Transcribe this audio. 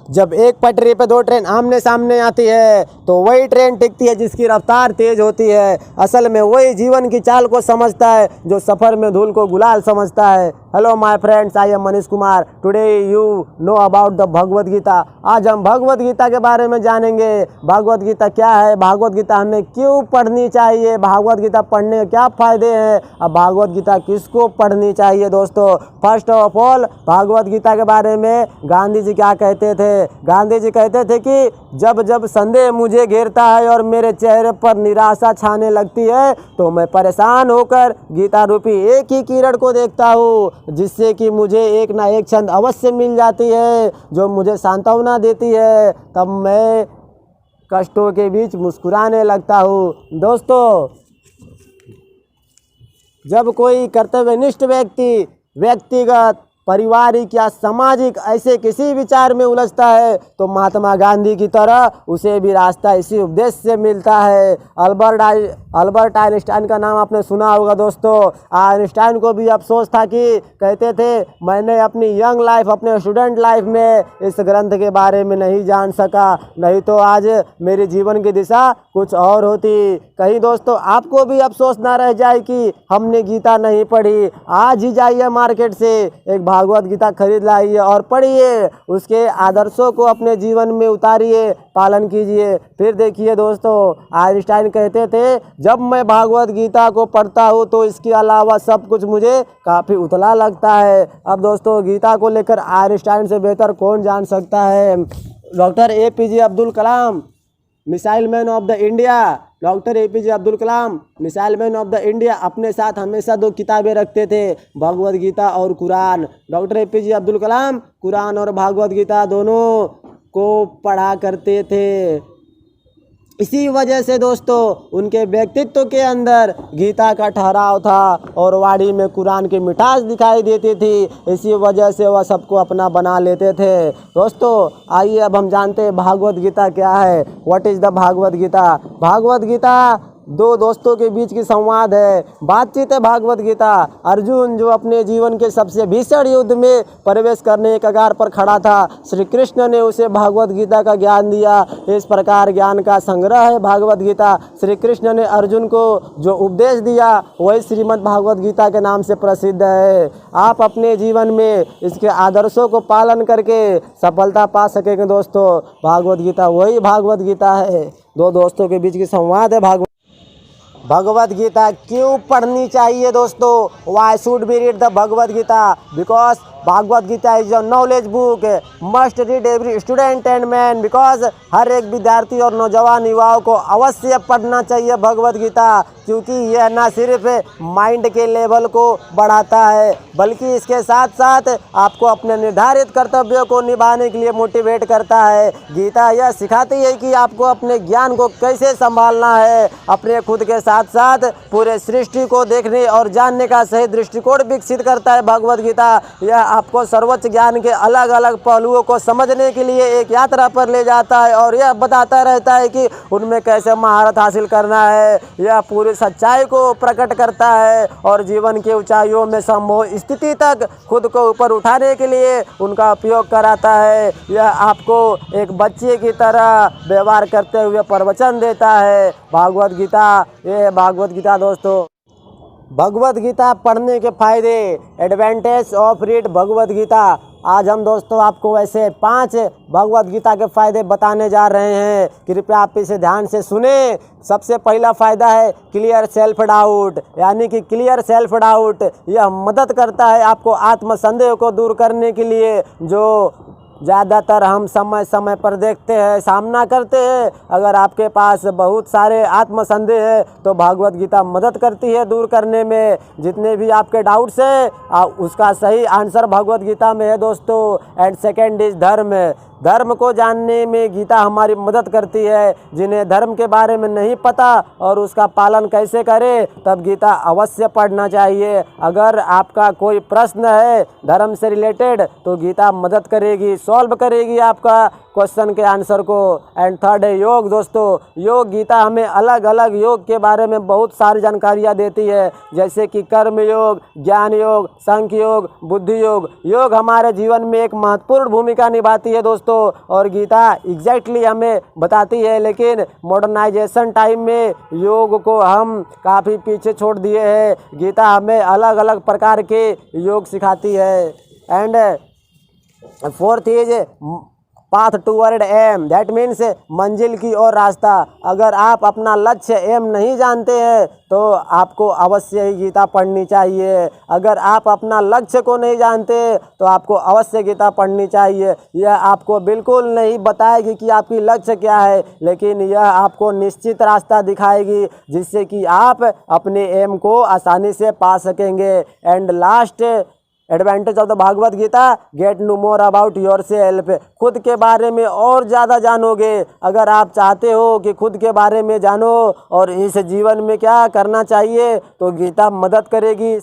जब एक पटरी पे दो ट्रेन आमने सामने आती है तो वही ट्रेन टिकती है जिसकी रफ्तार तेज होती है। असल में वही जीवन की चाल को समझता है जो सफ़र में धूल को गुलाल समझता है। Hello my friends, I am Manish Kumar. Today you know about the Bhagavad Gita. आज हम भगवद गीता के बारे में जानेंगे। भगवद गीता क्या है, भगवद गीता हमें क्यों पढ़नी चाहिए, भगवद गीता पढ़ने के क्या फ़ायदे हैं, अब भगवद गीता किसको पढ़नी चाहिए। दोस्तों, first of all Bhagavad Gita के बारे में गांधी जी क्या कहते थे। गांधी जी कहते थे कि जब जब संदेह मुझे घेरता है और मेरे चेहरे पर निराशा छाने लगती है तो मैं परेशान होकर गीता रूपी एक ही किरण को देखता हूँ, जिससे कि मुझे एक ना एक क्षण अवश्य मिल जाती है जो मुझे सांत्वना देती है। तब मैं कष्टों के बीच मुस्कुराने लगता हूँ। दोस्तों, जब कोई कर्तव्यनिष्ठ व्यक्ति व्यक्तिगत, पारिवारिक या सामाजिक ऐसे किसी विचार में उलझता है तो महात्मा गांधी की तरह उसे भी रास्ता इसी उपदेश से मिलता है। अल्बर्ट आइंस्टाइन का नाम आपने सुना होगा। दोस्तों, आइंस्टाइन को भी अफसोस था कि कहते थे मैंने अपनी यंग लाइफ, अपने स्टूडेंट लाइफ में इस ग्रंथ के बारे में नहीं जान सका, नहीं तो आज मेरे जीवन की दिशा कुछ और होती। कहीं दोस्तों आपको भी अफसोस ना रह जाए कि हमने गीता नहीं पढ़ी। आज ही जाइए मार्केट से एक भागवत गीता खरीद लाइए और पढ़िए, उसके आदर्शों को अपने जीवन में उतारिए, पालन कीजिए। फिर देखिए दोस्तों, आइंस्टाइन कहते थे जब मैं भागवत गीता को पढ़ता हूँ तो इसके अलावा सब कुछ मुझे काफ़ी उतला लगता है। अब दोस्तों, गीता को लेकर आइंस्टाइन से बेहतर कौन जान सकता है। Doctor APJ Abdul Kalam, missile man of the India, doctor APJ Abdul Kalam missile man of the India अपने साथ हमेशा दो किताबें रखते थे, भगवद गीता और कुरान। डॉक्टर APJ अब्दुल कलाम कुरान और भगवद गीता दोनों को पढ़ा करते थे। इसी वजह से दोस्तों उनके व्यक्तित्व के अंदर गीता का ठहराव था और वाणी में कुरान की मिठास दिखाई देती थी। इसी वजह से वह सबको अपना बना लेते थे। दोस्तों, आइए अब हम जानते हैं भागवत गीता क्या है। What is the Bhagwat Gita. Bhagwat Gita दो दोस्तों के बीच की संवाद है, बातचीत है। भागवत गीता अर्जुन जो अपने जीवन के सबसे भीषण युद्ध में प्रवेश करने के कगार पर खड़ा था, श्री कृष्ण ने उसे भागवत गीता का ज्ञान दिया। इस प्रकार ज्ञान का संग्रह है भागवत गीता। श्री कृष्ण ने अर्जुन को जो उपदेश दिया वही श्रीमद् भागवत गीता के नाम से प्रसिद्ध है। आप अपने जीवन में इसके आदर्शों को पालन करके सफलता पा सकेंगे। दोस्तों, भागवत गीता वही भागवत गीता है, दो दोस्तों के बीच की संवाद है। भगवद गीता क्यों पढ़नी चाहिए दोस्तों। Why should be read the Bhagavad Gita? Because Bhagwat Gita is a knowledge book, must read every student and man. Because हर एक विद्यार्थी और नौजवान युवाओं को अवश्य पढ़ना चाहिए भगवत गीता, क्योंकि यह न सिर्फ माइंड के लेवल को बढ़ाता है बल्कि इसके साथ साथ आपको अपने निर्धारित कर्तव्यों को निभाने के लिए मोटिवेट करता है। गीता यह सिखाती है कि आपको अपने ज्ञान को कैसे संभालना है, अपने खुद के साथ साथ पूरे सृष्टि को देखने और जानने का सही दृष्टिकोण विकसित करता है। भगवत गीता यह आपको सर्वोच्च ज्ञान के अलग अलग पहलुओं को समझने के लिए एक यात्रा पर ले जाता है और यह बताता रहता है कि उनमें कैसे महारत हासिल करना है। यह पूरी सच्चाई को प्रकट करता है और जीवन की ऊंचाइयों में संभव स्थिति तक खुद को ऊपर उठाने के लिए उनका उपयोग कराता है। यह आपको एक बच्चे की तरह व्यवहार करते हुए प्रवचन देता है। भागवत गीता, ये भागवत गीता दोस्तों। भगवद गीता पढ़ने के फ़ायदे, advantage of read Bhagavad Gita. आज हम दोस्तों आपको ऐसे 5 भगवद गीता के फ़ायदे बताने जा रहे हैं, कृपया आप इसे ध्यान से सुने। सबसे पहला फ़ायदा है क्लियर सेल्फ डाउट, यानी कि क्लियर सेल्फ डाउट यह मदद करता है आपको आत्मसंदेह को दूर करने के लिए, जो ज़्यादातर हम समय समय पर देखते हैं, सामना करते हैं। अगर आपके पास बहुत सारे आत्मसंदेह है तो भागवत गीता मदद करती है दूर करने में। जितने भी आपके डाउट्स हैं उसका सही आंसर भगवत गीता में है दोस्तों। एंड सेकेंड इज धर्म। धर्म को जानने में गीता हमारी मदद करती है। जिन्हें धर्म के बारे में नहीं पता और उसका पालन कैसे करें, तब गीता अवश्य पढ़ना चाहिए। अगर आपका कोई प्रश्न है धर्म से रिलेटेड तो गीता मदद करेगी, सॉल्व करेगी आपका क्वेश्चन के आंसर को। एंड थर्ड है योग। दोस्तों, योग गीता हमें अलग अलग योग के बारे में बहुत सारी जानकारियाँ देती है, जैसे कि कर्म योग, ज्ञान योग, सांख्य योग, बुद्धि योग। योग हमारे जीवन में एक महत्वपूर्ण भूमिका निभाती है दोस्तों, और गीता एग्जैक्टली हमें बताती है। लेकिन मॉडर्नाइजेशन टाइम में योग को हम काफ़ी पीछे छोड़ दिए हैं। गीता हमें अलग अलग प्रकार के योग सिखाती है। And fourth is path toward aim, that means मंजिल की ओर रास्ता। अगर आप अपना लक्ष्य एम नहीं जानते हैं तो आपको अवश्य ही गीता पढ़नी चाहिए। अगर आप अपना लक्ष्य को नहीं जानते तो आपको अवश्य गीता पढ़नी चाहिए। यह आपको बिल्कुल नहीं बताएगी कि आपकी लक्ष्य क्या है, लेकिन यह आपको निश्चित रास्ता दिखाएगी जिससे कि आप अपने एम को आसानी से पा सकेंगे। And last advantage of the Bhagwat Gita, get know more about yourself. खुद के बारे में और ज़्यादा जानोगे। अगर आप चाहते हो कि खुद के बारे में जानो और इस जीवन में क्या करना चाहिए तो गीता मदद करेगी।